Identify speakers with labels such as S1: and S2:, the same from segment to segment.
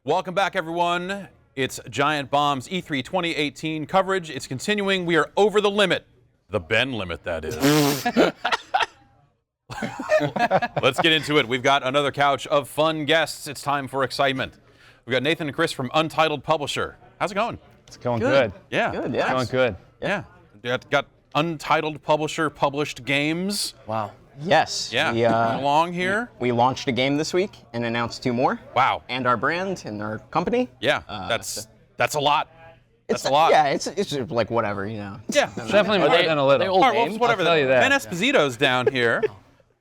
S1: Welcome back, everyone. It's Giant Bomb's E3 2018 coverage. It's continuing. We are over the limit. The Ben limit, that is. Let's get into it. We've got another couch of fun guests. It's time for excitement. We've got Nathan and Chris from Untitled Publisher. How's it going?
S2: It's going good.
S1: Yeah.
S3: Good, yeah.
S2: It's going good.
S1: Yeah. Got Untitled Publisher published games.
S3: Wow. Yes.
S1: Yeah.
S3: We,
S1: along here.
S3: we launched a game this week and announced 2 more.
S1: Wow.
S3: And our brand and our company.
S1: Yeah. That's a lot. That's a lot.
S3: Yeah, it's just like whatever, you know.
S1: Yeah.
S2: Definitely more than a little.
S1: All right, well, whatever.
S2: I'll tell you that.
S1: Ben Esposito's down here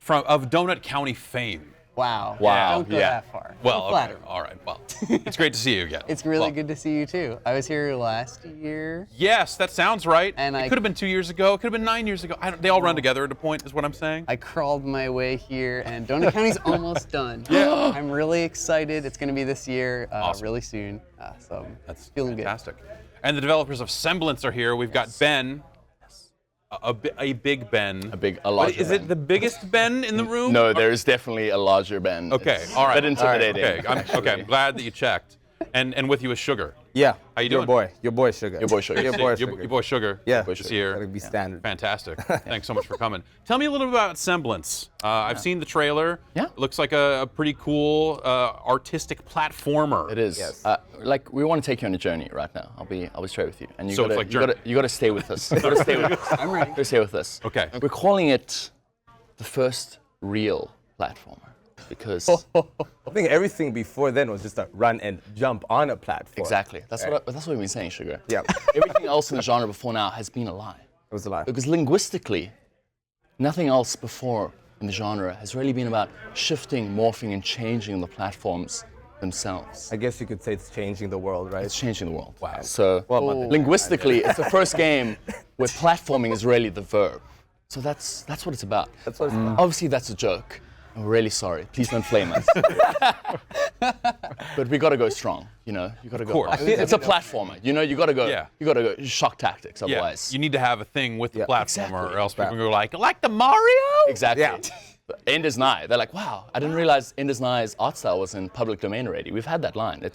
S1: of Donut County fame.
S4: Wow.
S1: Wow,
S4: Don't go that far.
S1: Well,
S4: I'm
S1: okay.
S4: flattered.
S1: All right. Well, it's great to see you again.
S4: It's really good to see you too. I was here last year.
S1: Yes, that sounds right.
S4: And
S1: it
S4: I-
S1: could have been 2 years ago. It could have been 9 years ago. They all run together at a point, is what I'm saying.
S4: I crawled my way here, and Donut County's almost done.
S1: Yeah.
S4: I'm really excited. It's going to be this year,
S1: Awesome.
S4: really soon. So
S1: That's
S4: feeling
S1: fantastic. And the developers of Semblance are here. We've got Ben, a big Ben.
S5: A larger
S1: Is
S5: Ben.
S1: it the biggest Ben in the room?
S5: No, there is definitely a larger Ben.
S1: Okay,
S5: It's
S1: all right.
S5: a bit intimidating.
S1: Okay, I'm glad that you checked. And with you is Sugar.
S6: Yeah.
S1: How you doing?
S6: Your boy Sugar.
S5: Your boy Sugar.
S6: Your boy Sugar.
S1: Your boy Sugar.
S6: Yeah.
S1: Is here.
S6: That'll be standard.
S1: Fantastic. Thanks so much for coming. Tell me a little bit about Semblance. I've seen the trailer.
S5: Yeah.
S1: It looks like a pretty cool artistic platformer.
S5: It is.
S6: Yes.
S5: Like we want to take you on a journey right now. I'll be straight with you. And
S1: So it's like journey.
S5: you gotta stay with us. You gotta stay with us.
S4: I'm ready.
S5: You gotta stay with us.
S1: Okay.
S5: We're calling it the first real platformer because
S6: I think everything before then was just a run and jump on a platform.
S5: exactly. That's what we've been saying, Sugar.
S6: Yeah.
S5: Everything else in the genre before now has been a lie.
S6: It was a lie.
S5: Because linguistically, nothing else before in the genre has really been about shifting, morphing, and changing the platforms themselves.
S6: I guess you could say it's changing the world, right?
S5: It's changing the world. Wow. So
S6: Well,
S5: linguistically, it's the first game where platforming is really the verb. So that's what it's about.
S6: That's what it's about.
S5: Obviously, that's a joke. I'm really sorry. Please don't flame us. But we got to go strong. You know, you got to go.
S1: course.
S5: It's a platformer. You know, you got to go.
S1: Yeah.
S5: You got to go shock tactics.
S1: Yeah.
S5: Otherwise,
S1: You need to have a thing with the
S6: Yeah.
S1: platformer,
S5: Exactly.
S1: or else people are like the Mario?
S5: exactly.
S6: Yeah.
S5: End is nigh. They're like, wow, I didn't realize End is nigh's art style was in public domain already. We've had that line. It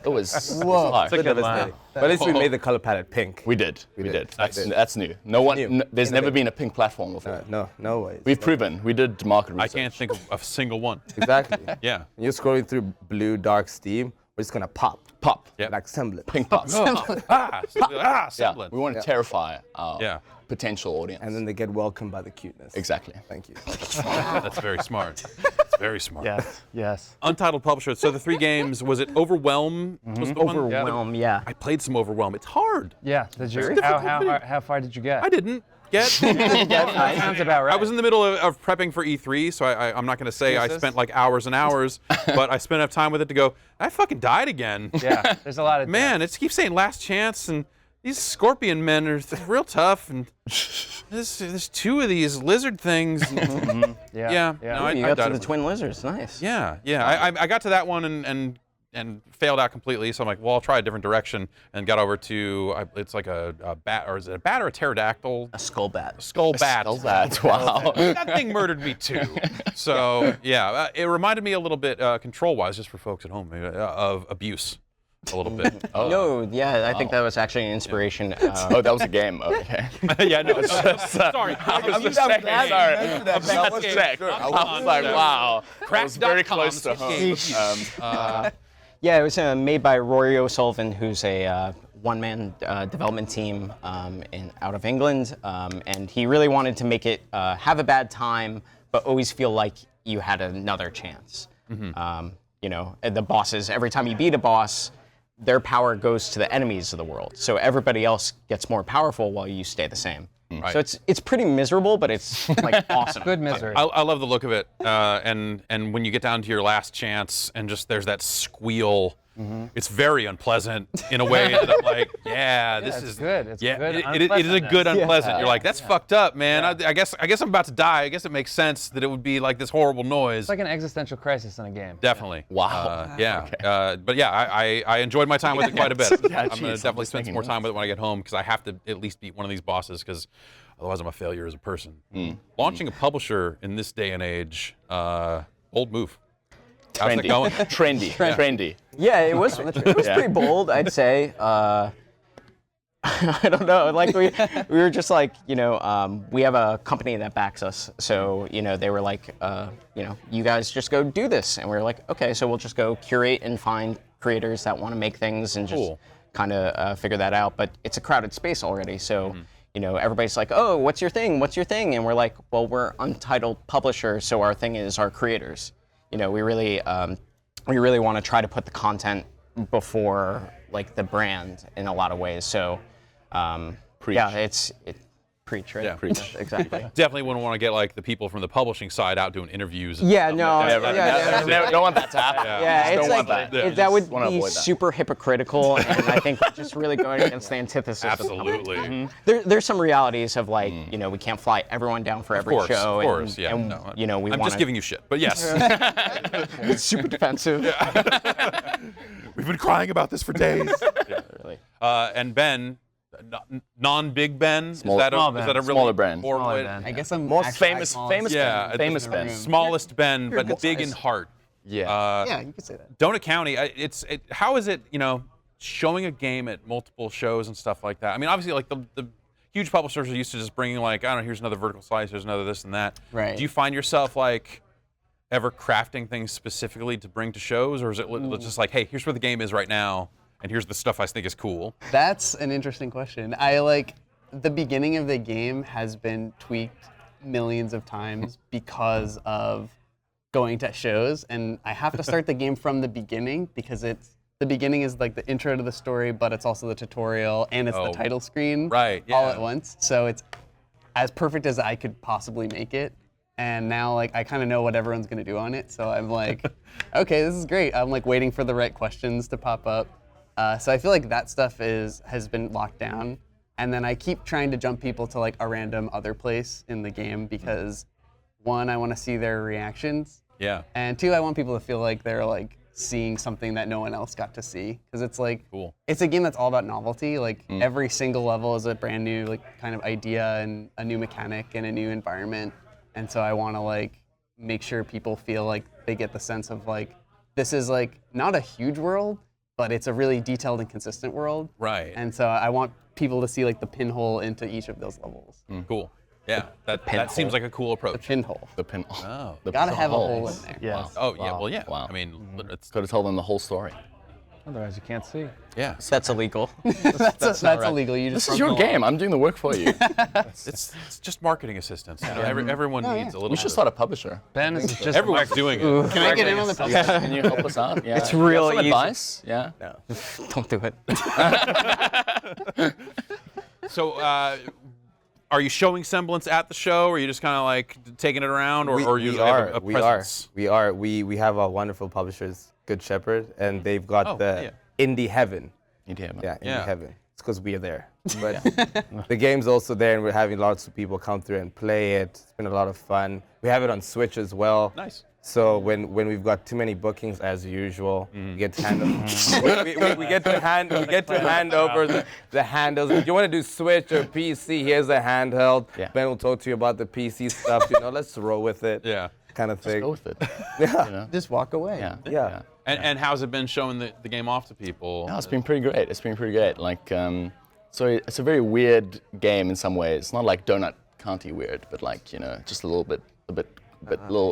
S5: was
S4: Whoa.
S5: hard.
S6: It's devastating. But at least we made the color palette pink.
S5: We did.
S1: Nice.
S5: That's new. No one.
S6: New.
S5: There's never been a pink platform before.
S6: No ways.
S5: We've proven. We did market
S1: I
S5: research.
S1: can't think of a single one.
S6: Exactly.
S1: Yeah.
S6: When you're scrolling through blue dark Steam, we're just gonna pop.
S5: Pop.
S1: Yep.
S6: Like Semblance.
S5: Pink pops.
S1: Yeah,
S5: Yeah. We want to terrify our
S1: Yeah.
S5: potential audience.
S6: And then they get welcomed by the cuteness.
S5: exactly.
S6: Thank you.
S1: That's very smart. It's very smart.
S2: Yes. Yes.
S1: Untitled Publisher. So the 3 games, was it Overwhelm? Was the one?
S3: Overwhelm, yeah.
S1: I played some Overwhelm. It's hard.
S2: Yeah. Did you?
S1: It's difficult, but
S2: How far did you get?
S1: I didn't get.
S2: Sounds about right.
S1: I was in the middle of prepping for E3, so I'm not going to say I spent like hours and hours, but I spent enough time with it to go, I fucking died again.
S2: Yeah. There's a lot of
S1: Man, it keeps saying last chance, and these scorpion men are real tough, and there's 2 of these lizard things. and- yeah. No, I
S3: You got
S1: died
S3: to the
S1: of-
S3: twin lizards, nice.
S1: Yeah. I got to that one and failed out completely. So I'm like, well, I'll try a different direction, and got over to it's like a bat, or is it a bat or a pterodactyl?
S3: A skull bat.
S1: Skull bat.
S5: How's that? Wow.
S1: That thing murdered me too. So yeah, it reminded me a little bit, control-wise, just for folks at home, of Abuse, a little bit.
S3: No, yeah, I think that was actually an inspiration.
S5: Oh, that was a game. Okay.
S1: Yeah, no, sorry.
S5: I'm just checking. Sorry. I'm just checking. I was like, wow. That was very
S1: Crack.com
S5: close to home.
S3: Yeah, it was made by Rory O'Sullivan, who's a one-man development team out of England, and he really wanted to make it have a bad time, but always feel like you had another chance. You know, the bosses, every time you beat a boss, their power goes to the enemies of the world. So everybody else gets more powerful while you stay the same.
S1: Right.
S3: So it's pretty miserable, but it's like awesome.
S2: Good misery.
S1: I love the look of it, and when you get down to your last chance, and just there's that squeal. It's very unpleasant in a way that I'm like, this
S2: it's
S1: is
S2: good. It's
S1: yeah,
S2: good
S1: it is a good
S2: unpleasantness.
S1: unpleasant. You're like, that's fucked up, man. I guess I'm about to die. I guess it makes sense that it would be like this horrible noise.
S2: It's like an existential crisis in a game.
S1: Definitely.
S5: Wow.
S1: But yeah, I enjoyed my time with it quite a bit.
S5: Yeah,
S1: I'm
S5: geez,
S1: gonna
S5: I'm
S1: definitely
S5: just
S1: spend some
S5: thinking
S1: more time with it when I get home, because I have to at least beat one of these bosses, because otherwise I'm a failure as a person. Launching a publisher in this day and age, bold move. How's it
S5: Trendy.
S1: going?
S5: Trendy.
S3: Yeah, it was pretty bold, I'd say. I don't know. Like we were just like, we have a company that backs us. So, they were like, you guys just go do this. And we were like, okay, so we'll just go curate and find creators that want to make things and just kind of figure that out. But it's a crowded space already. So, everybody's like, oh, what's your thing? What's your thing? And we're like, well, we're Untitled Publisher. So our thing is our creators. We really want to try to put the content before like the brand in a lot of ways. So, yeah, it's preach, right?
S1: Yeah. Preach.
S3: Exactly.
S1: Definitely wouldn't want to get like the people from the publishing side out doing interviews. And
S3: Yeah,
S1: stuff
S3: no,
S1: like that.
S5: Don't want that to happen.
S3: Yeah, it's
S5: Don't
S3: like
S5: want that.
S3: that would
S5: wanna
S3: be
S5: avoid that.
S3: super hypocritical, and I think we're just really going against the antithesis.
S1: Absolutely.
S3: There's some realities of like, we can't fly everyone down for every show.
S1: Of course,
S3: and,
S1: yeah.
S3: and,
S1: No,
S3: we
S1: I'm
S3: want
S1: just giving you shit, but yes.
S3: It's super defensive.
S1: We've been crying about this for days.
S3: Really.
S1: And Ben, non-Big Ben, is that
S2: Small
S1: a
S2: Ben.
S1: really
S5: Smaller Ben.
S1: more
S2: Smaller
S1: way-
S2: Ben.
S4: I guess I'm
S6: Most
S5: famous Ben.
S1: Famous
S5: Ben.
S1: Smallest Ben, but
S4: good
S1: big in
S4: size.
S1: heart.
S6: Yeah.
S4: Yeah, you could say that.
S1: Donut County, how is it, showing a game at multiple shows and stuff like that? I mean, obviously, like the huge publishers are used to just bringing like, I don't know, here's another vertical slice, here's another this and that.
S4: Right.
S1: Do you find yourself like ever crafting things specifically to bring to shows, or is it just like, hey, here's where the game is right now, and here's the stuff I think is cool?
S4: That's an interesting question. The beginning of the game has been tweaked millions of times because of going to shows, and I have to start the game from the beginning because the beginning is like the intro to the story, but it's also the tutorial and it's the title screen
S1: Right,
S4: all
S1: yeah.
S4: at once. So it's as perfect as I could possibly make it. And now like I kind of know what everyone's gonna do on it, so I'm like, okay, this is great. I'm like waiting for the right questions to pop up. So I feel like that stuff has been locked down, and then I keep trying to jump people to like a random other place in the game because one, I want to see their reactions,
S1: Yeah.
S4: and two, I want people to feel like they're like seeing something that no one else got to see, because it's like
S1: Cool.
S4: it's a game that's all about novelty. Like every single level is a brand new like kind of idea and a new mechanic and a new environment, and so I want to like make sure people feel like they get the sense of like this is like not a huge world, but it's a really detailed and consistent world.
S1: Right.
S4: And so I want people to see like the pinhole into each of those levels.
S1: Cool. Yeah, that seems like a cool approach.
S4: Pinhole.
S5: The pin.
S1: Oh.
S5: The
S4: Gotta
S5: the
S4: have a hole
S5: holes.
S4: in there.
S2: Yes.
S1: Oh, yeah, well, yeah.
S5: Wow.
S1: I mean, it's,
S5: Got to tell them the whole story.
S2: Otherwise, you can't see.
S1: yeah.
S3: That's illegal.
S4: That's illegal. You just
S5: This is your game. I'm doing the work for you.
S1: It's just marketing assistance. Everyone needs a little
S5: We
S1: bit
S5: should
S1: of-
S5: start a publisher.
S2: Ben is just
S1: Everyone's doing it.
S4: Can I get in on the podcast?
S5: Can you help us out? Yeah.
S3: It's
S5: You have
S3: real
S5: some
S3: easy.
S5: advice? Yeah.
S3: Don't do it.
S1: So, are you showing semblance at the show, or are you just kind of like taking it around, or you have a presence?
S6: We have our wonderful publishers, Good Shepherd, and they've got
S1: Oh,
S6: the Indie Heaven.
S5: Yeah.
S6: Yeah, Indie
S1: Yeah.
S6: Heaven. It's because we are there. But the game's also there, and we're having lots of people come through and play it. It's been a lot of fun. We have it on Switch as well.
S1: Nice.
S6: So when we've got too many bookings, as usual, we get to hand we get to hand over the handles. If you want to do Switch or PC, here's the handheld.
S5: Yeah.
S6: Ben will talk to you about the PC stuff. Let's roll with it.
S1: Yeah.
S6: Kind of thing.
S5: Go with it. You know?
S4: Just walk away.
S5: Yeah.
S6: Yeah.
S1: And how's it been showing the game off to people?
S5: No, it's been pretty great. It's been pretty great. Like, so it's a very weird game in some ways. Not like Donut County weird, but like just a little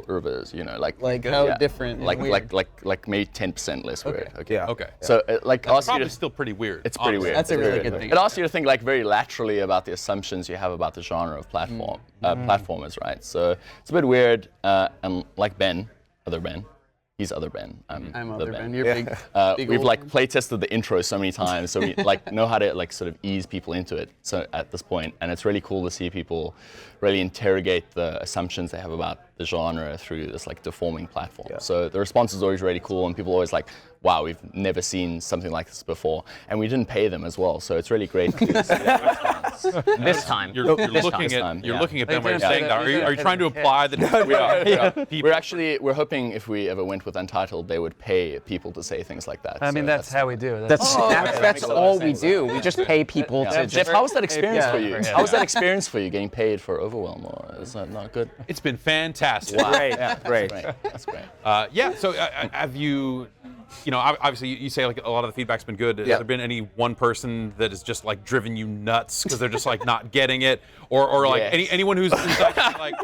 S5: urbers.
S4: Like how different and
S5: Like
S4: weird.
S5: like maybe 10% less weird. Okay.
S6: Yeah.
S1: Okay.
S5: So like
S1: That's
S5: asks you
S1: probably
S5: to,
S1: still pretty weird.
S5: it's pretty
S1: honestly.
S5: weird.
S4: That's a
S5: It's
S4: really
S5: very
S4: good
S5: weird.
S4: thing.
S5: It asks you to think like very laterally about the assumptions you have about the genre of platformers, right? So it's a bit weird, and like Ben, other Ben, he's other Ben.
S4: I'm
S5: the
S4: other Ben. You're big. Big
S5: We've
S4: old
S5: like
S4: Ben.
S5: play tested the intro so many times, so we like know how to like sort of ease people into it. So at this point, and it's really cool to see people really interrogate the assumptions they have about the genre through this like deforming platform.
S6: Yeah.
S5: So the response is always really cool, and people are always like, "Wow, we've never seen something like this before," and we didn't pay them as well. So it's really great to see that response.
S3: This time.
S1: You're
S5: This
S1: looking
S5: time,
S1: at you're
S5: yeah.
S1: looking at them while you're
S2: didn't
S1: saying
S2: say
S1: that.
S2: that.
S1: Are you trying to imply that
S5: We are.
S1: people?
S5: We're hoping if we ever went with Untitled, they would pay people to say things like that.
S2: I mean,
S5: So
S2: that's how we do it.
S3: That's
S5: makes a lot
S3: all
S5: of
S3: we
S5: sense.
S3: do. We just pay people to
S5: Jeff,
S3: just.
S5: how was that experience
S2: Yeah,
S5: for you?
S2: yeah.
S5: How was that experience for you, getting paid for Overwhelm? Or is that not good?
S1: It's been fantastic.
S6: Great. Great.
S5: Great. That's great.
S1: Yeah. So have you obviously you say like a lot of the feedback's been good. Has there been any one person that has just like driven you nuts because they're just like not getting it, or like anyone who's actually like?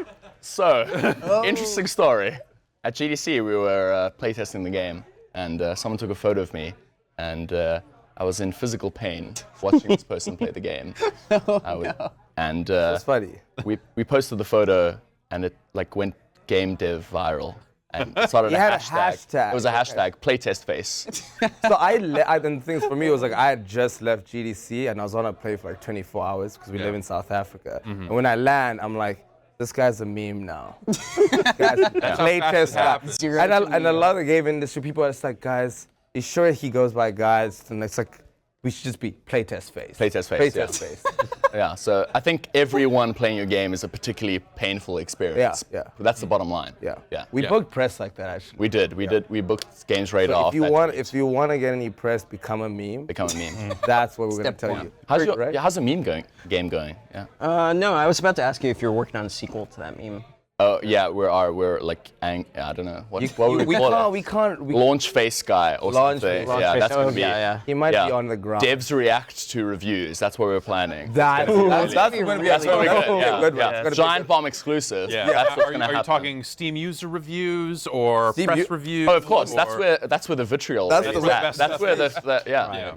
S5: So, interesting story. At GDC, we were playtesting the game, and someone took a photo of me, and I was in physical pain watching this person play the game. And
S6: That's funny.
S5: we posted the photo, and it like went game dev viral, and it started
S6: You
S5: a
S6: had a
S5: hashtag.
S6: hashtag.
S5: It was a hashtag, playtest face.
S6: So and the things for me was like I had just left GDC and I was on a plane for like 24 hours because we live in South Africa. And when I land, I'm like, this guy's a meme now. Guys, playtest guy. And a lot of the game industry people are just like, guys, you sure he goes by guys? And it's like, we should just be playtest face.
S5: Playtest face.
S6: Playtest face.
S5: Yeah, so I think everyone playing your game is a particularly painful experience.
S6: Yeah.
S5: But that's the bottom line.
S6: Yeah. We booked press like that actually.
S5: We did. We booked Games Radar
S6: So
S5: off.
S6: if you want to get any press, become a meme.
S5: become a meme.
S6: That's what we're gonna tell
S4: one.
S6: you.
S5: How's the meme game going? Yeah.
S3: No, I was about to ask you if you're working on a sequel to that meme.
S5: Oh yeah, we're like I don't know what would we call it? Launch face guy or
S6: Launch
S5: something.
S6: face.
S5: Yeah, that's gonna be.
S3: Yeah.
S6: He might be on the ground.
S5: Devs react to reviews. That's what we're planning.
S6: That's going to be
S5: That's what we're
S6: a
S5: good. Yeah,
S6: good one.
S5: yeah.
S6: It's gonna be
S5: Giant Bomb exclusive.
S1: Yeah.
S5: That's what's
S1: Are
S5: gonna
S1: you
S5: happen.
S1: talking Steam user reviews or
S6: Steam
S1: press reviews?
S5: Oh, of course.
S1: or-
S5: That's where the vitriol
S6: That's
S5: is.
S6: the
S5: That's
S1: best
S5: where
S1: stuff
S5: the yeah.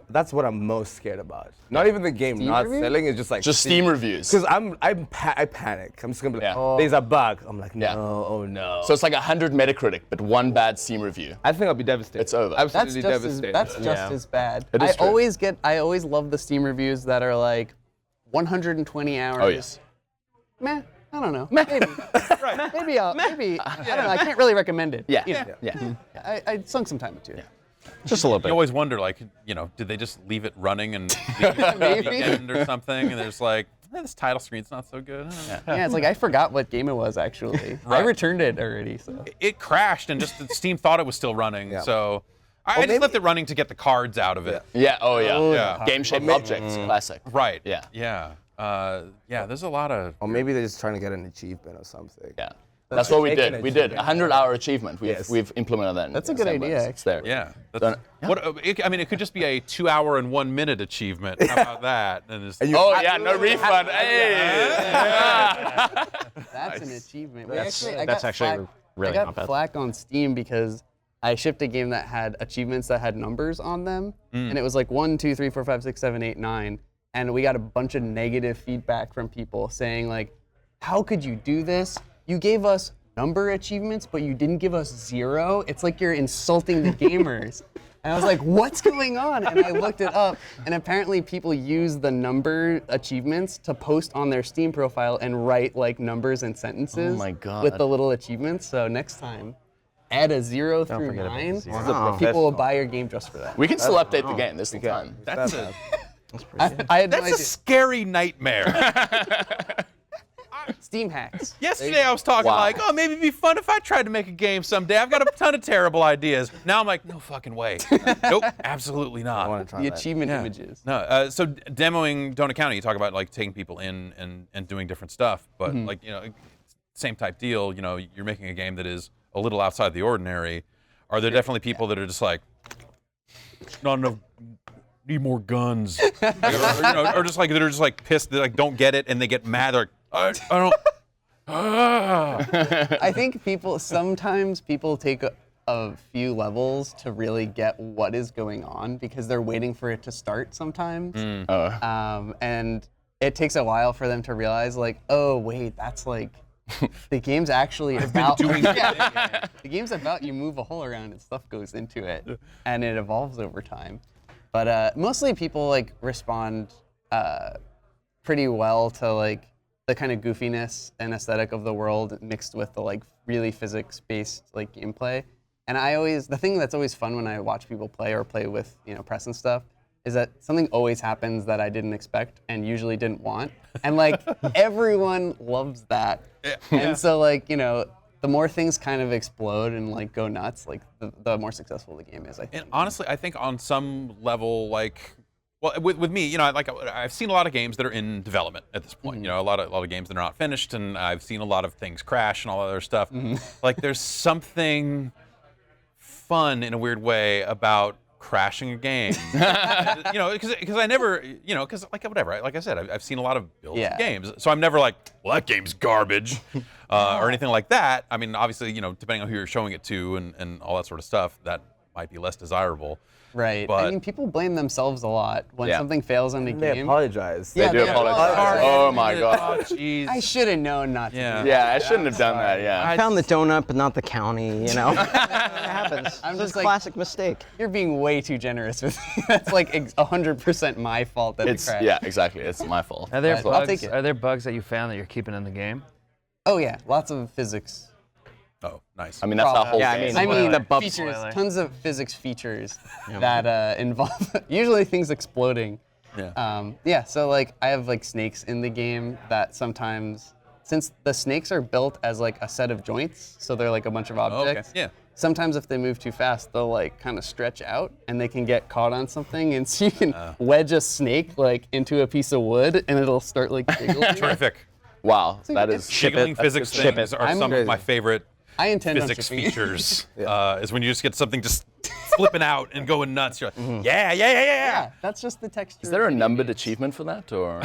S6: That's what I'm most scared about. Not even the game not
S4: reviews?
S6: selling. It's just like
S5: Just Steam reviews.
S6: Because I panic. I'm just gonna be like,
S5: Yeah.
S6: there's a bug. I'm like, no,
S5: Yeah.
S6: oh no.
S5: So it's like 100 Metacritic, but one bad Steam review.
S6: I think I'll be devastated.
S5: It's over.
S6: Absolutely devastated.
S4: That's just as bad.
S5: It is true.
S4: I always love the Steam reviews that are like 120 hours.
S5: Oh yes.
S4: Meh. I don't know. Maybe. Maybe. I don't know. I can't really recommend it.
S5: Yeah.
S4: You know.
S5: Yeah.
S4: I sunk some time into it.
S5: Just a little
S1: You
S5: bit.
S1: always wonder, like, did they just leave it running and leave it at the
S4: Maybe.
S1: end or something? And there's like, this title screen's not so good.
S4: Yeah, it's like I forgot what game it was actually. I returned it already. So.
S1: It crashed and just Steam thought it was still running.
S6: Yeah.
S1: So I just
S6: maybe-
S1: left it running to get the cards out of it.
S5: Yeah. Oh yeah.
S1: Yeah.
S5: Game shaped objects. Classic.
S1: Right.
S5: Yeah.
S1: Yeah. There's a lot of.
S6: Or maybe they're just trying to get an achievement or something.
S5: Yeah. That's what we
S6: Taking
S5: did.
S6: it.
S5: We did 100-hour achievement.
S6: Yes.
S5: We've implemented that. In
S4: That's a good
S5: December.
S4: idea,
S5: It's there.
S1: Yeah.
S5: Don't-
S1: It could just be a 2 hour and 1 minute achievement. How about that? And it's,
S5: Oh yeah, no refund. Hey.
S4: That's an achievement.
S3: That's actually really
S4: I
S3: not
S4: got
S3: bad.
S4: flack on Steam because I shipped a game that had achievements that had numbers on them, and it was like 1, 2, 3, 4, 5, 6, 7, 8, 9, and we got a bunch of negative feedback from people saying like, "How could you do this? You gave us number achievements, but you didn't give us 0. It's like you're insulting the gamers." And I was like, what's going on? And I looked it up, and apparently people use the number achievements to post on their Steam profile and write like numbers and sentences
S5: Oh my God.
S4: with the little achievements. So next time, add a 0 through
S3: forget about
S4: 9.
S3: the 0.
S4: and people will buy your game just for that.
S5: We can still update the game. There's still time.
S1: that's
S4: I had no
S1: a
S4: idea.
S1: scary nightmare.
S4: Steam hacks.
S1: Yesterday I was talking
S5: Wow.
S1: like, oh, maybe it'd be fun if I tried to make a game someday. I've got a ton of terrible ideas. Now I'm like, no fucking way. Nope, absolutely
S6: I want
S1: not.
S6: to try
S4: The
S6: that.
S4: achievement images.
S1: No, so demoing Don't Account, you talk about like taking people in and doing different stuff, but like, same type deal, you're making a game that is a little outside the ordinary. Are there definitely people that are just like, not enough, need more guns, or just like, that are just like pissed, they like don't get it and they get mad, they're like, I don't.
S4: I think sometimes people take a few levels to really get what is going on because they're waiting for it to start sometimes. And it takes a while for them to realize like, oh wait, that's like, the game's actually about
S1: doing
S4: the game's about you move a hole around and stuff goes into it and it evolves over time. But mostly people like respond pretty well to like the kind of goofiness and aesthetic of the world mixed with the like really physics-based like gameplay. And the thing that's always fun when I watch people play or play with press and stuff is that something always happens that I didn't expect and usually didn't want. And like everyone loves that. And so like, the more things kind of explode and like go nuts, like the more successful the game is, I think.
S1: And honestly, I think on some level, like, well, with me, like I've seen a lot of games that are in development at this point. A lot of games that are not finished, and I've seen a lot of things crash and all that other stuff. Like, there's something fun in a weird way about crashing a game. Because I never, because like whatever, like I said, I've seen a lot of builds of games, so I'm never like, well, that game's garbage, or anything like that. I mean, obviously, depending on who you're showing it to and all that sort of stuff, that might be less desirable.
S4: Right.
S1: But
S4: I mean, people blame themselves a lot when
S5: Yeah.
S4: something fails in a
S6: They
S4: game.
S6: apologize.
S4: Yeah,
S5: They do
S4: they
S5: apologize.
S4: apologize.
S5: Oh my god.
S1: Oh, jeez.
S4: I should have known not to.
S1: Yeah.
S4: Do that.
S5: Yeah, I shouldn't have done that. Yeah.
S3: I found the donut, but not the county. It happens.
S4: I'm
S3: It's
S4: just
S3: a
S4: like-
S3: classic mistake.
S4: You're being way too generous with me. That's like 100% my fault that it crashed.
S5: Yeah, exactly. It's my fault.
S2: Are there
S4: But I'll take
S2: bugs?
S4: it.
S2: Are there bugs that you found that you're keeping in the game?
S4: Oh yeah, lots of physics.
S1: Oh, nice.
S5: I mean, that's our whole
S3: Yeah, I
S5: game.
S3: mean,
S4: I mean,
S3: the bub
S4: features,
S2: spoiler.
S4: tons of physics features that involve usually things exploding.
S1: Yeah.
S4: So like I have like snakes in the game that sometimes, since the snakes are built as like a set of joints, so they're like a bunch of objects.
S1: Yeah.
S4: Sometimes if they move too fast, they'll like kind of stretch out and they can get caught on something, and so you can wedge a snake like into a piece of wood and it'll start like jiggling.
S1: Terrific.
S5: Wow, that is
S1: Jiggling physics things are some of my favorite
S4: I intend on
S1: physics
S4: shipping.
S1: features. Is when you just get something just flipping out and going nuts. You're like, yeah.
S4: That's just the texture.
S5: Is there a numbered achievement for that, or?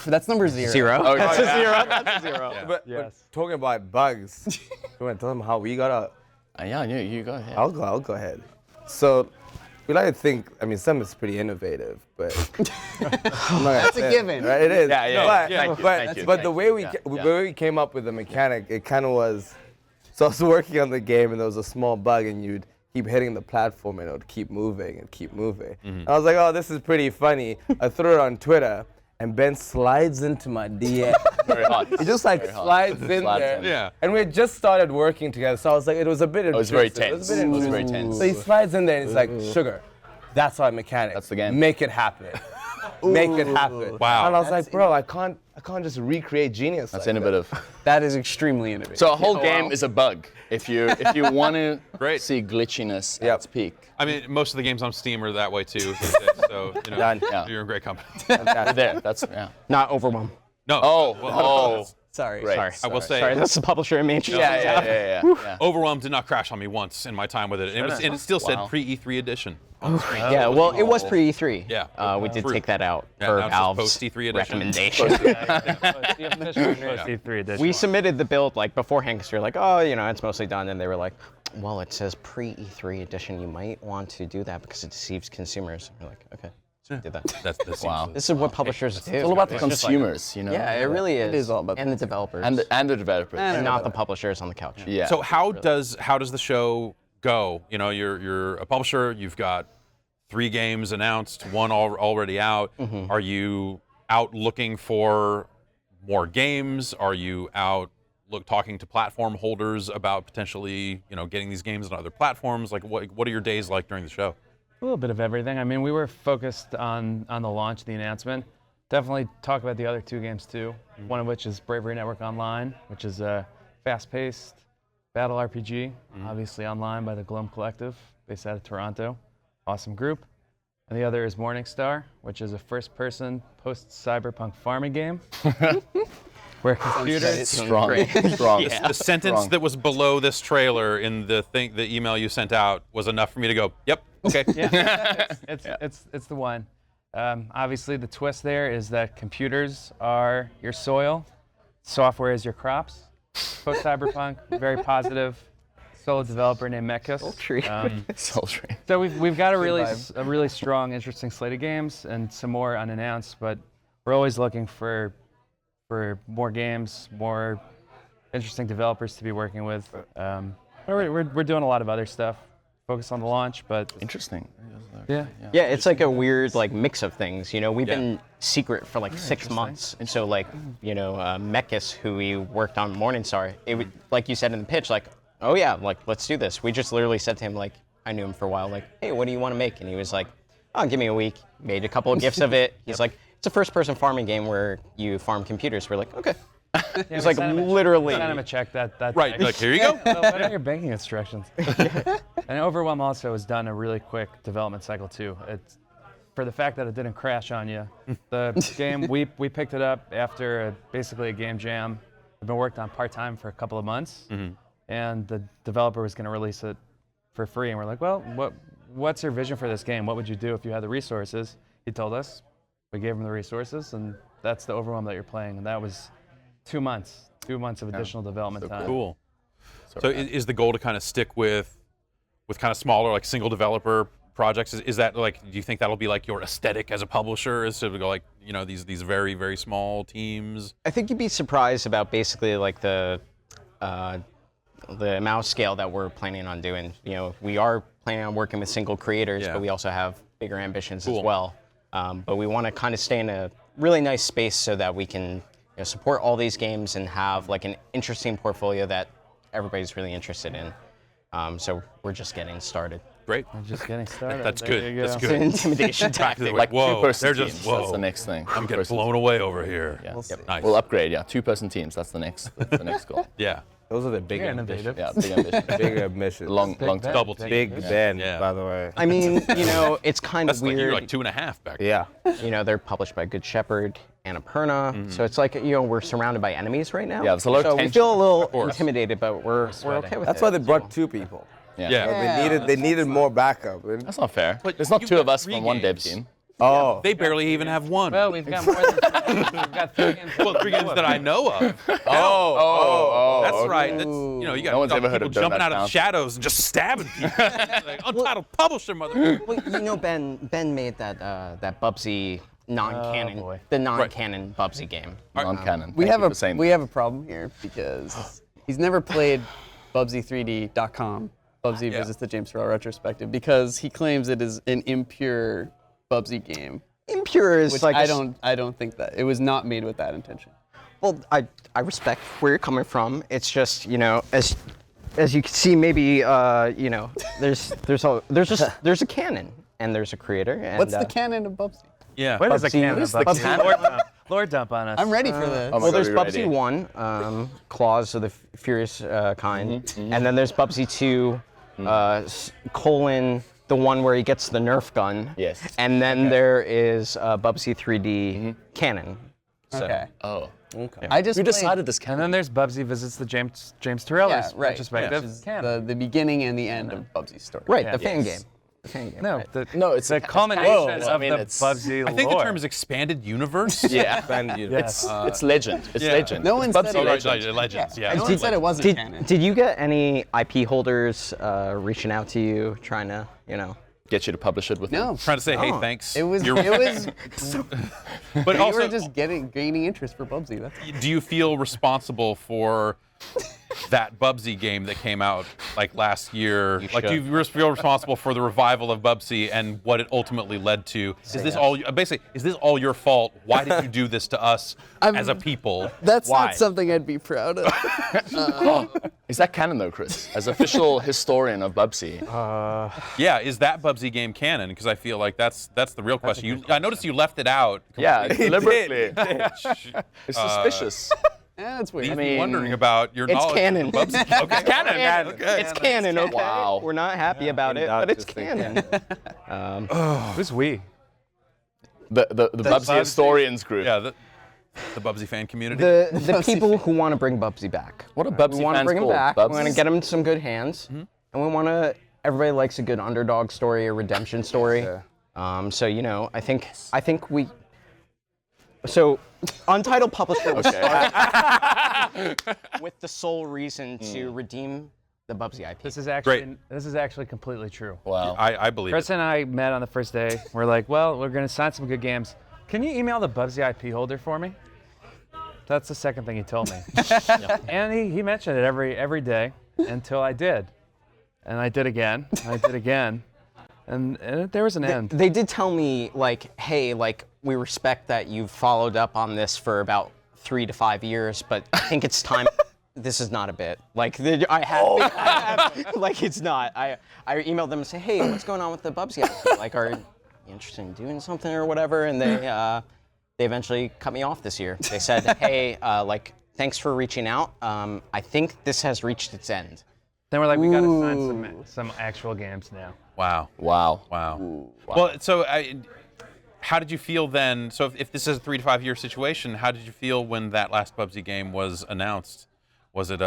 S4: That's number 0.
S3: Zero.
S5: Oh,
S3: That's
S5: yeah.
S3: a zero. That's a zero.
S6: But talking about bugs, you want to tell them how we got out?
S5: Yeah, you go ahead.
S6: I'll go ahead. So we like to think, I mean, some is pretty innovative, but
S4: That's a given.
S6: right? It is.
S5: Yeah,
S6: But,
S5: thank you,
S6: but,
S5: thank you,
S6: but
S5: thank
S6: the
S5: you.
S6: way we
S5: Yeah,
S6: the
S5: yeah.
S6: way we came up with the mechanic, it kind of was. So I was working on the game, and there was a small bug, and you'd keep hitting the platform, and it would keep moving and keep moving. And I was like, oh, this is pretty funny. I threw it on Twitter, and Ben slides into my DM.
S5: Very hot.
S6: He just like
S5: Very hot.
S6: slides in
S5: Slides
S6: there.
S5: in.
S1: Yeah.
S6: And we had just started working together, so I was like, it was a bit
S5: It was very
S6: intrusive.
S5: tense.
S6: a bit
S5: It was
S6: intrusive.
S5: very tense.
S6: So he slides in there and he's like, Sugar, that's our mechanic.
S5: That's the game.
S6: Make it happen. Make it happen.
S1: Wow.
S6: And I was like, bro, I can't just recreate genius.
S5: That's
S6: like that."
S5: innovative.
S4: That is extremely innovative.
S5: So a whole game is a bug. If you want to
S1: Great.
S5: see glitchiness
S6: Yep.
S5: at its peak.
S1: I mean, most of the games on Steam are that way too. So
S6: Done.
S5: Yeah.
S1: you're in great company.
S5: We're there. That's yeah.
S3: Not Overwhelm.
S1: No.
S5: Oh.
S4: Sorry.
S5: Great.
S3: Sorry.
S1: I will say,
S3: Sorry, that's the publisher in Manchester.
S5: Yeah.
S1: Overwhelm did not crash on me once in my time with it. And it still said
S5: Wow.
S1: pre-E3 edition.
S3: Yeah, well, it was pre E3.
S1: Yeah.
S3: We did
S1: True.
S3: take that out
S1: Yeah,
S3: for
S1: now it's just
S3: Valve's
S1: post-E3 edition.
S3: recommendation.
S2: The official post-E3 edition.
S3: We submitted the build like beforehand because we were like, oh, it's mostly done, and they were like, well, it says pre-E3 edition. You might want to do that because it deceives consumers. We're like, okay, so we did that.
S1: That's
S5: Wow.
S3: This is what publishers do.
S5: It's all about the
S3: It's just like-
S5: consumers,
S3: yeah, it really is.
S4: It is all about
S3: and the developers,
S5: and the developers.
S3: and not the publishers on the couch.
S5: Yeah.
S1: So how does the show go? You're a publisher. You've got 3 games announced, 1 already out. Are you out looking for more games? Are you out talking to platform holders about potentially getting these games on other platforms? Like what are your days like during the show?
S2: A little bit of everything. I mean, we were focused on the launch, the announcement. Definitely talk about the other 2 games too. One of which is Bravery Network Online, which is a fast-paced battle RPG, obviously online by the Gloam Collective, based out of Toronto. Awesome group. And the other is Morningstar, which is a first-person post-cyberpunk farming game. Where computers
S5: strong. Strong.
S1: The sentence
S5: Wrong.
S1: that was below this trailer in the email you sent out was enough for me to go, yep, okay.
S2: It's the one. Obviously, the twist there is that computers are your soil, software is your crops. Post cyberpunk, very positive. Solo developer named Mekus.
S5: Sultry.
S2: So we've got a really strong, interesting slate of games and some more unannounced, but we're always looking for more games, more interesting developers to be working with. We're doing a lot of other stuff, focus on the launch, but
S5: Interesting.
S2: yeah.
S3: Yeah, it's like a weird mix of things. We've been secret for 6 months, and so Mekus, who we worked on Morningstar, like you said in the pitch, oh yeah, let's do this. We just literally said to him, I knew him for a while, hey, what do you want to make? And he was like, oh, give me a week. Made a couple of GIFs of it. He's like, it's a first-person farming game where you farm computers. We're like, okay. It's literally.
S2: Send him a check that
S1: Right, like here you go.
S2: what are your banking instructions? And Overwhelm also has done a really quick development cycle too. It's for the fact that it didn't crash on you. The game we picked it up after basically a game jam. We've been working on part-time for a couple of months, and the developer was going to release it for free, and we're like, well, what's your vision for this game? What would you do if you had the resources? He told us. We gave him the resources, and that's the overwhelm that you're playing. And that was 2 months. 2 months of additional development time.
S1: Cool. So is the goal to kind of stick with kind of smaller, like single developer projects? Is that like, do you think that'll be like your aesthetic as a publisher, is to go like, you know, these very, very small teams?
S3: I think you'd be surprised about basically like the amount of scale that we're planning on doing. You know, we are planning on working with single creators, but we also have bigger ambitions as well. But we want to kind of stay in a really nice space so that we can support all these games and have like an interesting portfolio that everybody's really interested in. So we're just getting started.
S1: Great.
S2: I'm just getting started.
S1: That's
S2: There
S1: good.
S2: you
S1: That's
S2: go.
S1: good.
S3: It's an intimidation tactic.
S1: Like, whoa,
S5: two-person
S1: they're
S5: teams,
S1: just, whoa.
S5: that's the next thing.
S1: I'm getting
S5: Two-person
S1: blown away over here.
S5: Yeah.
S1: Nice.
S5: We'll upgrade, 2-person teams, that's the next goal.
S1: Yeah.
S6: Those are the big
S2: You're
S6: ambitions.
S2: innovative.
S5: Yeah, big ambition.
S6: Big ambitions.
S5: long term.
S2: Ben.
S1: Double team.
S6: Big Ben,
S1: Yeah.
S6: by the way.
S3: I mean, it's kind
S1: That's
S3: of
S1: like,
S3: weird.
S1: you're like 2.5 back then.
S6: Yeah.
S3: They're published by Good Shepherd, Annapurna. So it's like, we're surrounded by enemies right now.
S5: Yeah, there's a lot of
S3: so we
S5: tension.
S3: feel a little
S1: course.
S3: intimidated, but we're okay with
S6: That's
S3: it.
S6: why they brought 2 people.
S1: Yeah.
S6: They needed more backup.
S5: That's not fair.
S1: But
S5: There's not
S1: you've
S5: 2 of
S1: got
S5: us
S1: 3
S5: from one dev
S1: games.
S5: team.
S6: Oh.
S1: They barely even have one.
S2: Well, we've got more than we've got 3 games.
S1: Well, 3 games that I know of.
S5: Oh,
S1: That's right. That's, you got
S5: No one's ever heard
S1: people
S5: of
S1: jumping
S5: Donut
S1: out of the
S5: Town.
S1: shadows and just stabbing people. Like, Untitled Publisher, mother.
S3: Well, Ben made that Bubsy non-canon,
S2: boy.
S3: the non-canon Bubsy game.
S5: Non-canon.
S4: We
S5: Thank
S4: have
S5: you for saying
S4: we
S5: that.
S4: have a problem here because he's never played Bubsy3D.com. Bubsy visits the James Farrell retrospective because he claims it is an impure Bubsy game.
S3: Impure is
S4: Which
S3: like
S4: I don't think that it was not made with that intention.
S3: Well, I respect where you're coming from. It's just as you can see, maybe there's a canon and there's a creator. And,
S4: What's the canon of Bubsy?
S1: Yeah.
S2: What is a canon?
S5: is the
S2: Bubsy?
S5: canon?
S2: Lord dump on us.
S4: I'm ready for this.
S5: Oh my
S3: Well,
S5: God,
S3: there's
S5: are you
S3: Bubsy
S5: ready?
S3: 1, Claws of the Furious kind, and then there's Bubsy 2, colon, the one where he gets the Nerf gun.
S5: Yes.
S3: And then there is Bubsy 3D canon. So.
S4: Okay.
S5: Oh.
S4: Okay. I just
S5: Who
S4: played-
S5: decided this
S2: And
S5: canon?
S2: then there's Bubsy visits the James Turrell
S4: Yeah, right.
S2: retrospective.
S4: Which is
S2: canon.
S4: the beginning and the end of Bubsy's story.
S3: Right,
S2: Yeah.
S3: the fan
S5: Yes.
S3: game. The fan game.
S2: No,
S3: right.
S5: No, it's
S2: the
S5: a
S2: culmination
S5: Whoa,
S2: of
S5: I mean,
S2: the
S5: it's-
S2: Bubsy
S1: I think
S2: lore.
S1: the term is expanded universe.
S5: Yeah.
S2: Yes.
S5: It's legend. It's
S1: Yeah.
S5: legend.
S4: No one
S5: It's
S4: said
S5: Bubsy
S4: it-
S5: legend.
S1: Legends, yeah.
S4: No one said it wasn't canon.
S3: Did you get any IP holders reaching out to you, trying to,
S5: Get you to publish it with
S4: No.
S5: them.
S1: Trying to say, hey, thanks.
S4: It was.
S1: You're-
S4: It was.
S1: but
S4: You
S1: also,
S4: were just gaining interest for Bubsy. That's all.
S1: do you feel responsible for that Bubsy game that came out like last year? Like, do you feel responsible for the revival of Bubsy and what it ultimately led to? Is this all basically? Is this all your fault? Why did you do this to us as a people?
S4: That's
S1: Why?
S4: not something I'd be proud of.
S5: Is that canon though, Chris? As official historian of Bubsy.
S1: Yeah, is that Bubsy game canon? Because I feel like that's the real question. I noticed you left it out.
S5: Yeah, deliberately.
S1: Which,
S5: It's suspicious.
S4: Yeah, that's weird.
S1: leaves
S5: I
S1: me
S5: mean,
S1: wondering about your
S3: It's
S1: knowledge
S3: canon.
S1: of Bubsy. Okay, canon. Okay.
S3: It's canon, okay?
S5: Wow.
S3: We're not happy about it, but it's canon.
S2: Who's we?
S5: The Bubsy historians group.
S1: Yeah, the Bubsy fan community.
S3: The people who want to bring Bubsy back.
S5: What are Bubsy
S3: We want to
S5: fans
S3: bring him
S5: called?
S3: back. We want to
S5: Bubsies?
S3: get him in some good hands, and we want to. Everybody likes a good underdog story, a redemption story. So I think we. So, Untitled Publisher was started with the sole reason to redeem the Bubsy IP.
S2: This is actually completely true.
S5: Wow.
S1: I believe
S2: Chris
S1: it.
S2: and I met on the first day. We're like, well, we're gonna sign some good games. Can you email the Bubsy IP holder for me? That's the second thing he told me. And he mentioned it every day until I did. And I did again. And I did again. And there was an end.
S3: They did tell me, hey, we respect that you've followed up on this for about 3 to 5 years, but I think it's time. This is not a bit. I have, it's not. I emailed them and say, hey, what's going on with the Bubsy IP? Are you interested in doing something or whatever? And they eventually cut me off this year. They said, hey, thanks for reaching out. I think this has reached its end.
S2: Then we're like, we gotta sign some actual games now.
S1: Wow.
S5: Wow.
S1: Wow. Well, so how did you feel then? So if this is a 3 to 5 year situation, how did you feel when that last Bubsy game was announced? Was it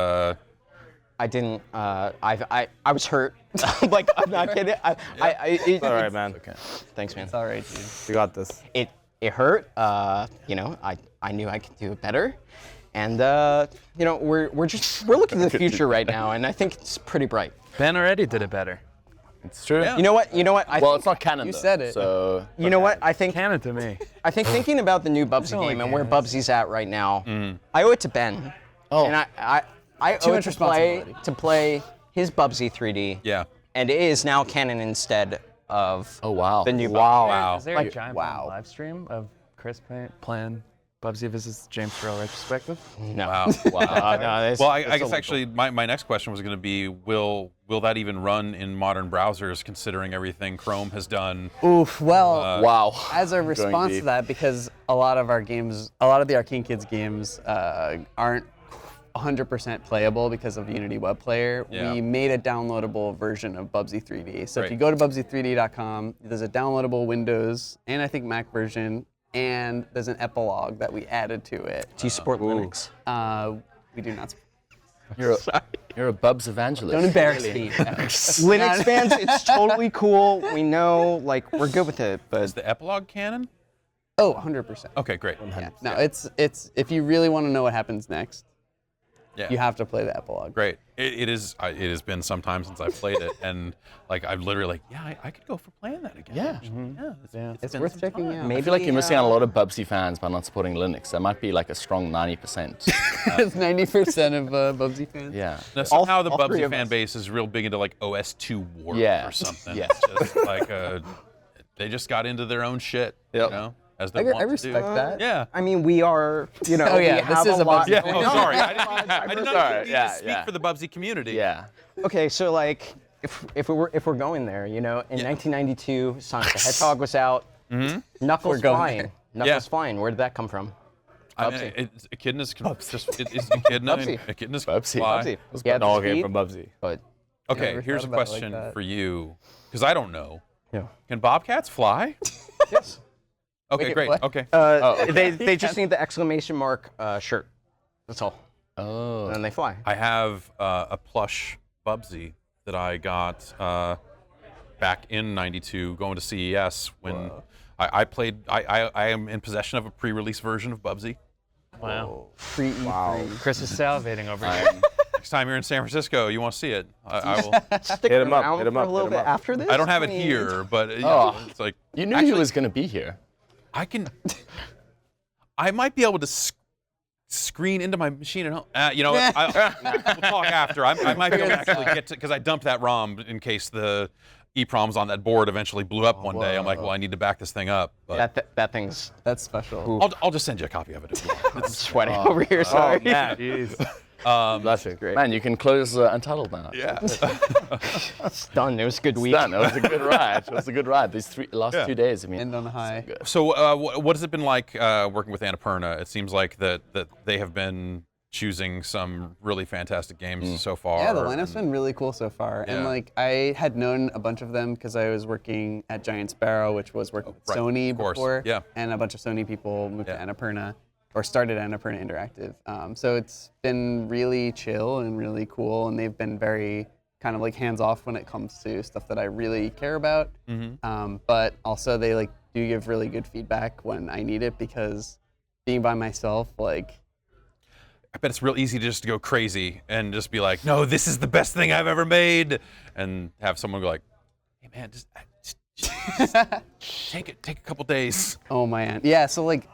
S3: I didn't. I was hurt. Like, I'm not kidding.
S6: It's all right, man.
S5: Okay.
S3: Thanks, man.
S4: It's all right, dude.
S6: We got this.
S3: It hurt. You know, I knew I could do it better, and you know, we're looking to the future right now, and I think it's pretty bright.
S2: Ben already did it better.
S5: It's true.
S1: Yeah.
S3: You know what?
S5: Well, it's not canon.
S4: You
S5: though,
S4: said it.
S5: So
S3: You know what? I think
S2: Canon to me.
S3: thinking about the new Bubsy
S2: only
S3: game and where
S2: games.
S3: Bubsy's at right now, I owe it to Ben.
S5: Oh.
S3: And I
S4: Too
S3: owe
S4: much
S3: it to
S4: responsibility.
S3: play his Bubsy 3D.
S1: Yeah.
S3: And it is now canon instead of
S5: Oh wow.
S3: the new
S1: Wow.
S2: Is there
S3: Like,
S2: a giant
S3: wow.
S2: live stream of Chris playing Bubsy visits James Farrell retrospective?
S3: No.
S1: Wow.
S3: No, it's-
S1: Well, I
S3: it's
S1: guess
S3: illegal.
S1: actually my next question was going to be, will that even run in modern browsers, considering everything Chrome has done?
S4: Oof. Well,
S5: Wow.
S4: as a
S5: Going
S4: response to
S5: deep.
S4: that, because a lot of our games, a lot of the Arcane Kids games aren't 100% playable because of Unity Web Player,
S1: Yeah.
S4: we made a downloadable version of Bubsy 3D. So if
S1: Great.
S4: you go to bubsy3d.com, there's a downloadable Windows and I think Mac version, and there's an epilogue that we added to it.
S3: Do you support Linux?
S4: We do not.
S5: You're a Bubs evangelist.
S4: Don't embarrass me.
S3: Linux fans, it's totally cool. We know, like, we're good with it, but
S1: Is the epilogue canon?
S4: Oh, 100%.
S1: Okay, great.
S4: Yeah. No, it's if you really want to know what happens next,
S1: Yeah.
S4: you have to play the epilogue.
S1: Great. It has been some time since I've played it, and like I'm literally like, yeah, I could go for playing that again.
S5: Yeah.
S1: Yeah.
S4: It's
S1: been
S4: worth
S1: some
S4: checking
S1: time.
S4: out.
S5: I feel like you're missing out on a lot of Bubsy fans by not supporting Linux. That might be like a strong 90%.
S4: It's 90% of Bubsy fans.
S5: Yeah.
S1: Now, somehow the
S3: all three
S1: Bubsy
S3: of
S1: fan
S3: us.
S1: base is real big into like OS2 warp
S5: Yeah.
S1: or something.
S5: Yeah.
S1: It's just like they just got into their own shit,
S5: Yep.
S1: you know, as they
S4: I
S1: want to
S4: respect
S1: do.
S4: that.
S1: Yeah.
S3: I mean, we are, you know,
S4: Oh, yeah,
S3: we
S4: this
S3: have
S4: is
S3: a
S4: a
S3: lot.
S4: Bubsy
S1: Yeah.
S4: fan.
S1: Oh, sorry. I didn't know
S5: Sorry.
S1: you need
S5: Yeah,
S1: to speak
S5: yeah.
S1: for the Bubsy community.
S5: Yeah.
S3: Okay, so like, if we're going there, you know, in 1992, Sonic the Hedgehog was out. Knuckles
S4: We're going
S3: flying.
S4: there.
S3: Knuckles
S1: Yeah.
S3: flying. Where did that come from?
S1: I mean, it's Echidna's Echidna's
S5: Bubsy.
S1: fly.
S3: Bubsy. Yeah,
S6: It all
S3: the
S6: came
S3: speed,
S6: from Bubsy.
S3: but
S1: Okay,
S4: Never
S1: here's a
S4: thought about it like
S1: question
S4: that.
S1: for you, because I don't know.
S3: yeah.
S1: Can bobcats fly?
S3: Yes.
S1: Okay,
S4: Wait,
S1: great.
S4: what?
S1: Okay.
S3: They just need the exclamation mark shirt. That's all.
S5: Oh.
S3: And then they fly.
S1: I have a plush Bubsy that I got back in '92, going to CES when I played. I am in possession of a pre-release version of Bubsy.
S2: Wow.
S4: Pre-E3.
S2: Chris is salivating over here.
S1: Next time you're in San Francisco, you want to see it. I will.
S3: Stick
S6: Hit 'em up,
S3: around
S6: hit 'em
S3: for
S6: up,
S3: a little
S6: hit 'em
S3: bit
S6: up.
S3: after this.
S1: I don't have it
S3: mean,
S1: here, but you
S5: Oh.
S1: know, it's like
S5: You knew he was going to be here.
S1: I can. I might be able to screen into my machine at home. You know, what? We'll talk after. I might be able to actually get to, because I dumped that ROM in case the EEPROMs on that board eventually blew up one day. I'm like, well, I need to back this thing up. But
S3: That thing's
S4: That's special.
S1: I'll just send you a copy of it if you want.
S3: I'm sweating over here. Sorry.
S6: That's great.
S5: Man, you can close Untitled now.
S1: Yeah.
S3: It's done. It was a good week.
S5: Done. It was a good ride. It was a good ride. These last
S1: Yeah.
S5: 2 days, I mean.
S4: End on a high.
S1: So, what has it been like working with Annapurna? It seems like that they have been choosing some really fantastic games so far.
S4: Yeah, the lineup's been really cool so far.
S1: Yeah.
S4: And like I had known a bunch of them because I was working at Giant Sparrow, which was working with
S1: right,
S4: Sony
S1: of course,
S4: before.
S1: yeah.
S4: And a bunch of Sony people moved
S1: Yeah.
S4: to Annapurna or started Annapurna Interactive. So it's been really chill and really cool, and they've been very kind of like hands off when it comes to stuff that I really care about. But also they like do give really good feedback when I need it, because being by myself, like
S1: I bet it's real easy just to go crazy and just be like, no, this is the best thing I've ever made, and have someone go like, hey man, just take a couple days.
S4: oh man, yeah. So like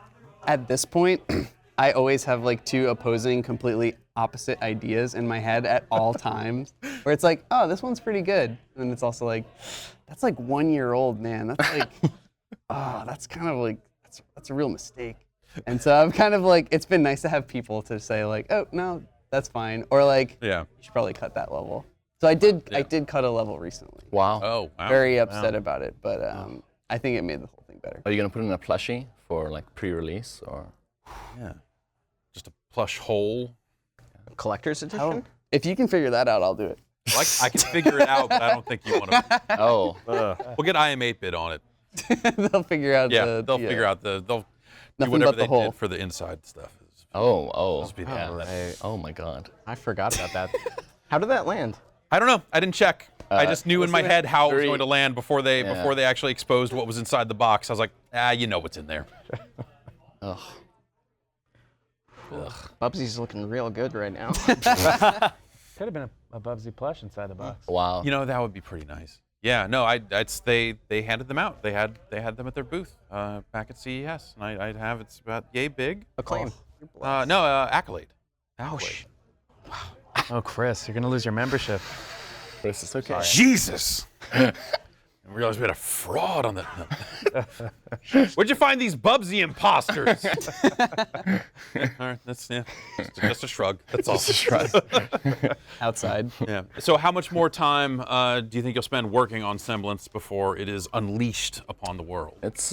S4: at this point, I always have like two opposing, completely opposite ideas in my head at all times. Where it's like, oh, this one's pretty good, and it's also like, that's like 1 year old, man. That's like, oh, that's kind of like that's a real mistake. And so I'm kind of like, it's been nice to have people to say like, oh no, that's fine, or like,
S1: Yeah.
S4: you should probably cut that level. So I did cut a level recently.
S5: Wow.
S1: Oh, wow.
S4: Very upset about it, but I think it made the whole thing better.
S5: Are you going to put in a plushie for like pre-release or?
S1: Yeah. Just a plush hole.
S3: Collector's edition.
S4: If you can figure that out, I'll do it.
S1: Like, I can figure it out, but I don't think you want to.
S5: Oh.
S1: We'll get IM8-bit on it.
S4: They'll figure out
S1: Yeah, they'll figure out they'll do
S4: Nothing
S1: whatever
S4: but the
S1: they
S4: hole.
S1: did for the inside stuff.
S5: Oh.
S1: Just be
S5: Yeah.
S1: that.
S5: Oh my God.
S3: I forgot about that. How did that land?
S1: I don't know. I didn't check. I just knew in my head how it was
S5: very-
S1: going to land before they actually exposed what was inside the box. I was like, you know what's in there.
S5: Ugh.
S3: Bubsy's looking real good right now.
S2: Could have been a Bubsy plush inside the box.
S5: Wow.
S1: You know, that would be pretty nice. Yeah, no, they handed them out. They had them at their booth back at CES, and I have it's about yay big.
S3: Acclaim.
S1: Accolade. Accolade.
S2: Oh, Chris, you're gonna lose your membership.
S5: Chris, it's okay.
S1: Jesus. I realized we had a fraud on the. Where'd you find these Bubsy imposters? All right, that's just a shrug. That's all.
S5: Just a shrug.
S4: Outside.
S1: Yeah. So, how much more time do you think you'll spend working on Semblance before it is unleashed upon the world?
S5: It's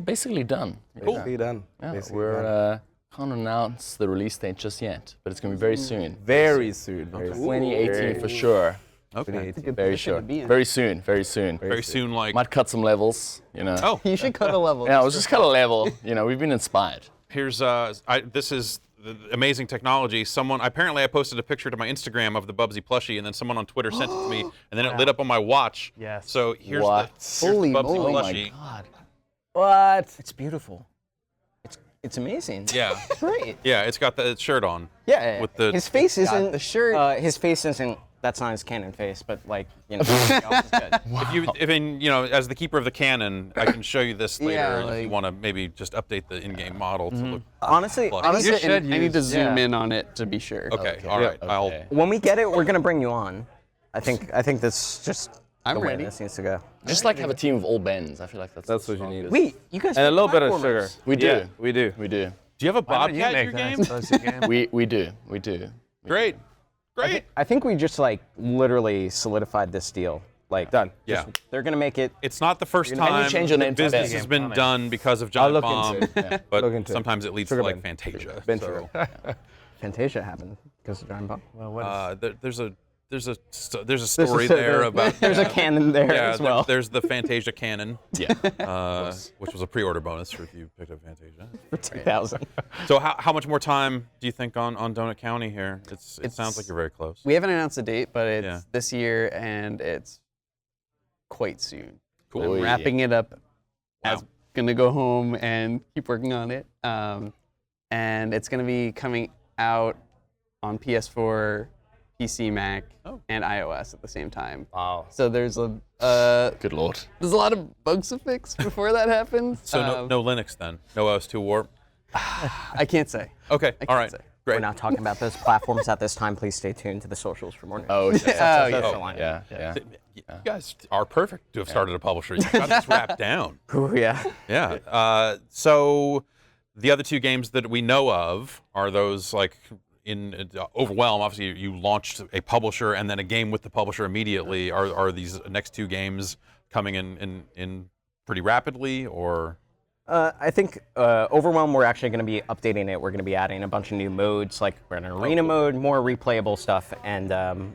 S5: basically done.
S6: Basically done.
S5: Yeah,
S6: Basically
S5: we're
S6: done.
S5: can't announce the release date just yet, but it's gonna be very soon.
S6: Very soon. Very soon.
S5: 2018 for sure.
S1: Okay.
S5: Very sure. Very soon. Very soon.
S1: Very soon, like.
S5: Might cut some levels, you know.
S1: Oh,
S4: You should cut a level.
S5: Yeah, we'll just cut a level. You know, we've been inspired.
S1: here's this is the amazing technology. I posted a picture to my Instagram of the Bubsy plushie, and then someone on Twitter sent it to me, and then it lit up on my watch.
S2: Yes.
S1: So here's
S5: What?
S1: the
S4: Holy
S1: Bubsy
S4: moly.
S5: Oh my
S1: plushie.
S5: God.
S6: What?
S3: It's beautiful. It's amazing.
S1: Yeah.
S3: It's great.
S1: Yeah, it's got the shirt on.
S3: Yeah.
S1: With the-
S3: his face isn't
S4: the shirt.
S3: His face isn't. That's not his canon face, but like everything else is good.
S1: As the keeper of the canon, I can show you this later
S4: Yeah,
S1: if you
S4: like-
S1: want to maybe just update the in-game model to look.
S3: Honestly,
S1: Plus.
S3: honestly,
S2: You should
S4: I need to
S2: use-
S4: zoom
S2: yeah.
S4: in on it to be sure.
S1: Okay,
S5: Okay.
S1: all right.
S5: Okay.
S3: when we get it, we're gonna bring you on. I think that's just
S4: I'm
S3: the way
S4: ready.
S3: this needs to go.
S5: Just like have a team of all Bens. I feel like that's
S6: That's
S5: the
S6: what you need.
S5: strongest.
S3: Wait, you guys.
S6: And a little bit of
S3: platformers.
S6: sugar.
S5: We do.
S6: Yeah, we do.
S5: We do.
S1: Do you have a
S2: Why don't you
S1: Bobcat in
S2: make
S1: your
S2: the
S1: game?
S2: next Bubsy game?
S5: We do. We do.
S1: Great. Great.
S3: I think we just like literally solidified this deal. Like
S6: Done.
S1: Yeah.
S3: they're gonna make it.
S1: It's not the first
S5: you
S1: time
S5: change your name to
S1: business
S5: Ben.
S1: has been
S2: Coming.
S1: done because of
S6: I'll
S1: Giant
S6: look
S1: Bomb,
S6: into it.
S1: but
S6: Look into it.
S1: sometimes it leads
S6: Sugar
S1: to like
S6: Ben.
S1: Fantasia.
S6: Ben
S1: So,
S3: Fantasia happened because of Giant Bomb.
S2: Well, what is,
S1: there's a story there about
S3: There's a canon there as well.
S1: There's the Fantasia canon,
S5: Yeah.
S1: which was a pre-order bonus for if you picked up Fantasia.
S3: For 2000.
S1: So how much more time do you think on Donut County here? It sounds like you're very close.
S4: We haven't announced a date, but it's
S1: Yeah.
S4: this year and it's quite soon.
S1: Cool.
S4: I'm
S5: Oh, yeah.
S4: wrapping it up.
S1: Wow.
S4: Gonna go home and keep working on it. And it's gonna be coming out on PS4, PC, Mac,
S1: Oh.
S4: and iOS at the same time.
S6: Wow.
S4: So there's a
S5: Good lord.
S4: lot of bugs to fix before that happens.
S1: So no Linux then, no OS2 Warp.
S4: I can't say.
S1: Okay,
S4: I
S1: all
S4: can't
S1: right,
S4: say.
S3: We're
S1: great.
S3: not talking about those platforms at this time. Please stay tuned to the socials for more news.
S5: Oh, yeah.
S3: That's the line.
S5: Yeah. Yeah.
S1: You guys are perfect to have started a publisher. You got this wrapped down.
S3: Ooh, yeah.
S1: Yeah. So the other two games that we know of are those like in Overwhelm. Obviously, you launched a publisher and then a game with the publisher immediately. Are these next two games coming in pretty rapidly, or?
S3: I think Overwhelm, we're actually going to be updating it. We're going to be adding a bunch of new modes, like we're in an arena mode, more replayable stuff, and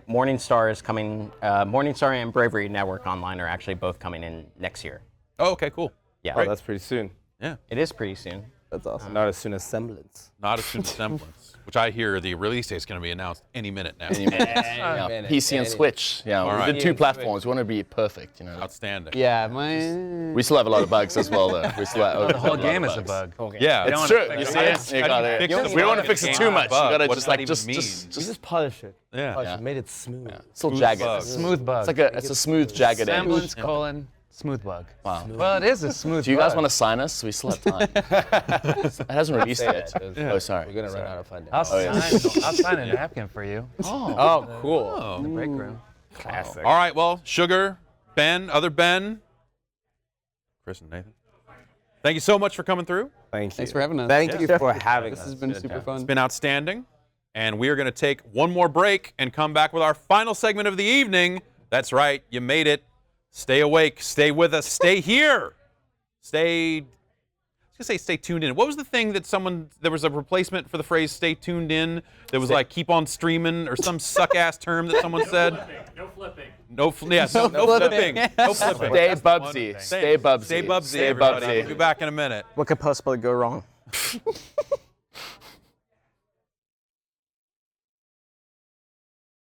S3: Morningstar is coming. Morningstar and Bravery Network Online are actually both coming in next year.
S1: Oh, okay, cool.
S3: Yeah,
S6: Oh, that's pretty soon.
S1: Yeah,
S3: it is pretty soon.
S4: That's awesome.
S6: Not as soon as Semblance.
S1: not as soon as Semblance, which I hear the release date is going to be announced any minute now.
S5: Yeah. PC and Switch. Yeah.
S1: All
S5: We
S1: right.
S5: did two platforms. We want to be perfect, you know.
S1: Outstanding.
S4: Yeah, my.
S5: We still have a lot of bugs as well, though. We still have,
S2: the whole game is a bug.
S1: Yeah,
S5: It's
S2: wanna
S5: true.
S2: fix
S5: You
S2: it.
S5: see
S1: I
S5: it?
S1: don't-
S5: You
S1: I
S5: got
S1: don't
S5: it.
S1: fix it.
S5: We don't want to fix
S1: Game
S5: it too much. You
S1: bug.
S5: got to
S1: What
S5: just
S1: does that
S5: like
S1: even mean?
S6: You just polish it.
S1: Yeah.
S6: Polish
S5: Yeah.
S6: it. Made it smooth.
S5: still
S1: Smooth
S5: jagged.
S1: bug.
S2: Smooth bug.
S5: It's a smooth jagged edge.
S2: Semblance colon smooth bug.
S5: Wow.
S2: Well, it is a smooth.
S5: Do you guys
S2: bug.
S5: want to sign us? We still have time. It hasn't released yet. Oh, sorry.
S6: We're gonna run out of funding.
S2: I'll
S5: Oh, yeah.
S2: I'll sign a napkin for you.
S6: Oh, cool.
S1: Oh.
S2: Break room.
S6: Classic.
S1: All right, well, Sugar, Ben, other Ben, Chris and Nathan. Thank you so much for coming through.
S6: Thank you.
S4: Thanks for having us.
S6: Thank you for having
S4: This
S6: us.
S4: has been super fun.
S1: It's been outstanding. And we are going to take one more break and come back with our final segment of the evening. That's right, you made it. Stay awake, stay with us, stay here. I was going to say stay tuned in. What was the thing that there was a replacement for the phrase stay tuned in that was like keep on streaming or some suck-ass term that someone said?
S7: No flipping.
S1: No flipping. No flipping.
S5: Stay Bubsy. Stay Bubsy.
S1: Stay Bubsy,
S5: Stay
S1: everybody.
S5: Bubsy.
S1: We'll be back in a minute.
S3: What could possibly go wrong?